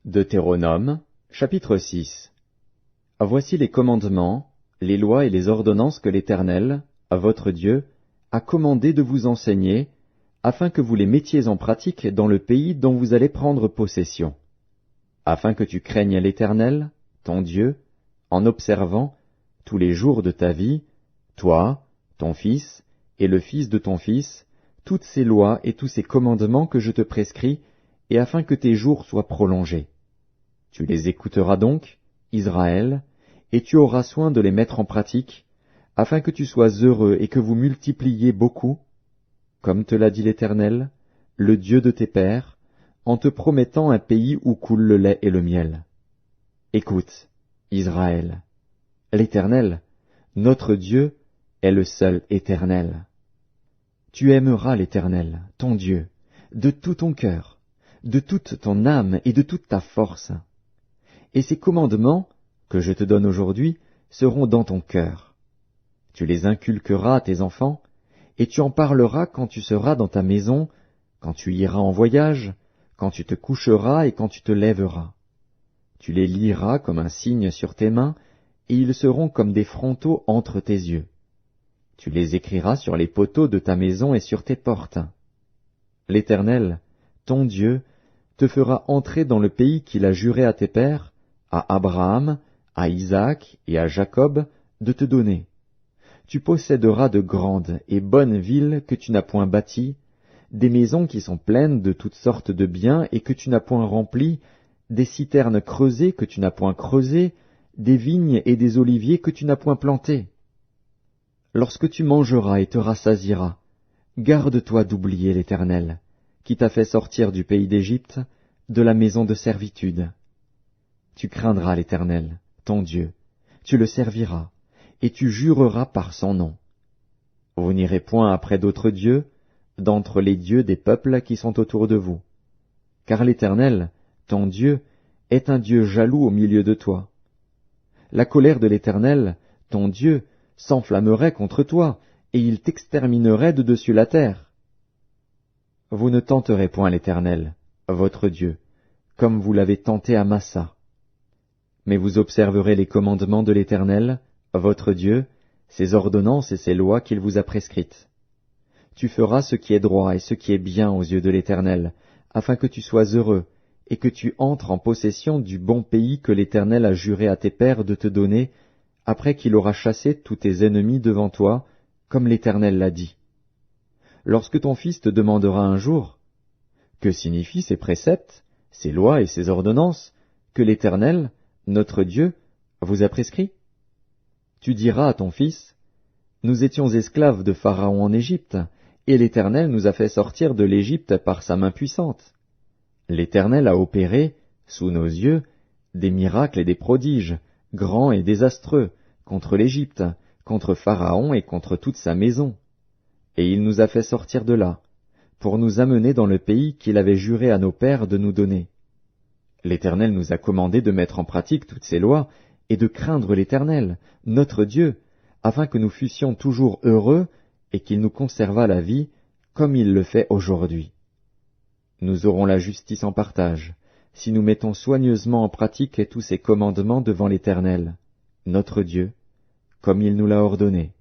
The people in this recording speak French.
Deutéronome, chapitre 6. Voici les commandements, les lois et les ordonnances que l'Éternel, votre Dieu, a commandé de vous enseigner, afin que vous les mettiez en pratique dans le pays dont vous allez prendre possession. Afin que tu craignes l'Éternel, ton Dieu, en observant, tous les jours de ta vie, toi, ton fils, et le fils de ton fils, toutes ces lois et tous ces commandements que je te prescris, et afin que tes jours soient prolongés. Tu les écouteras donc, Israël, et tu auras soin de les mettre en pratique, afin que tu sois heureux et que vous multipliez beaucoup, comme te l'a dit l'Éternel, le Dieu de tes pères, en te promettant un pays où coule le lait et le miel. Écoute, Israël, l'Éternel, notre Dieu, est le seul Éternel. Tu aimeras l'Éternel, ton Dieu, de tout ton cœur, de toute ton âme et de toute ta force. Et ces commandements, que je te donne aujourd'hui, seront dans ton cœur. Tu les inculqueras à tes enfants, et tu en parleras quand tu seras dans ta maison, quand tu iras en voyage, quand tu te coucheras et quand tu te lèveras. Tu les liras comme un signe sur tes mains, et ils seront comme des frontaux entre tes yeux. Tu les écriras sur les poteaux de ta maison et sur tes portes. L'Éternel, ton Dieu, te fera entrer dans le pays qu'il a juré à tes pères, à Abraham, à Isaac et à Jacob, de te donner. Tu posséderas de grandes et bonnes villes que tu n'as point bâties, des maisons qui sont pleines de toutes sortes de biens et que tu n'as point remplies, des citernes creusées que tu n'as point creusées, des vignes et des oliviers que tu n'as point plantés. Lorsque tu mangeras et te rassasieras, garde-toi d'oublier l'Éternel, qui t'a fait sortir du pays d'Égypte, de la maison de servitude. Tu craindras l'Éternel, ton Dieu, tu le serviras, et tu jureras par son nom. Vous n'irez point après d'autres dieux, d'entre les dieux des peuples qui sont autour de vous. Car l'Éternel, ton Dieu, est un Dieu jaloux au milieu de toi. La colère de l'Éternel, ton Dieu, s'enflammerait contre toi, et il t'exterminerait de dessus la terre. Vous ne tenterez point l'Éternel, votre Dieu, comme vous l'avez tenté à Massa. Mais vous observerez les commandements de l'Éternel, votre Dieu, ses ordonnances et ses lois qu'il vous a prescrites. Tu feras ce qui est droit et ce qui est bien aux yeux de l'Éternel, afin que tu sois heureux, et que tu entres en possession du bon pays que l'Éternel a juré à tes pères de te donner, après qu'il aura chassé tous tes ennemis devant toi, comme l'Éternel l'a dit. Lorsque ton fils te demandera un jour, « Que signifient ces préceptes, ces lois et ces ordonnances, que l'Éternel, notre Dieu, vous a prescrits ?» Tu diras à ton fils, « Nous étions esclaves de Pharaon en Égypte, et l'Éternel nous a fait sortir de l'Égypte par sa main puissante. L'Éternel a opéré, sous nos yeux, des miracles et des prodiges, grands et désastreux, contre l'Égypte, contre Pharaon et contre toute sa maison. Et il nous a fait sortir de là, pour nous amener dans le pays qu'il avait juré à nos pères de nous donner. L'Éternel nous a commandé de mettre en pratique toutes ces lois, et de craindre l'Éternel, notre Dieu, afin que nous fussions toujours heureux, et qu'il nous conservât la vie, comme il le fait aujourd'hui. Nous aurons la justice en partage, si nous mettons soigneusement en pratique tous ces commandements devant l'Éternel, notre Dieu, comme il nous l'a ordonné.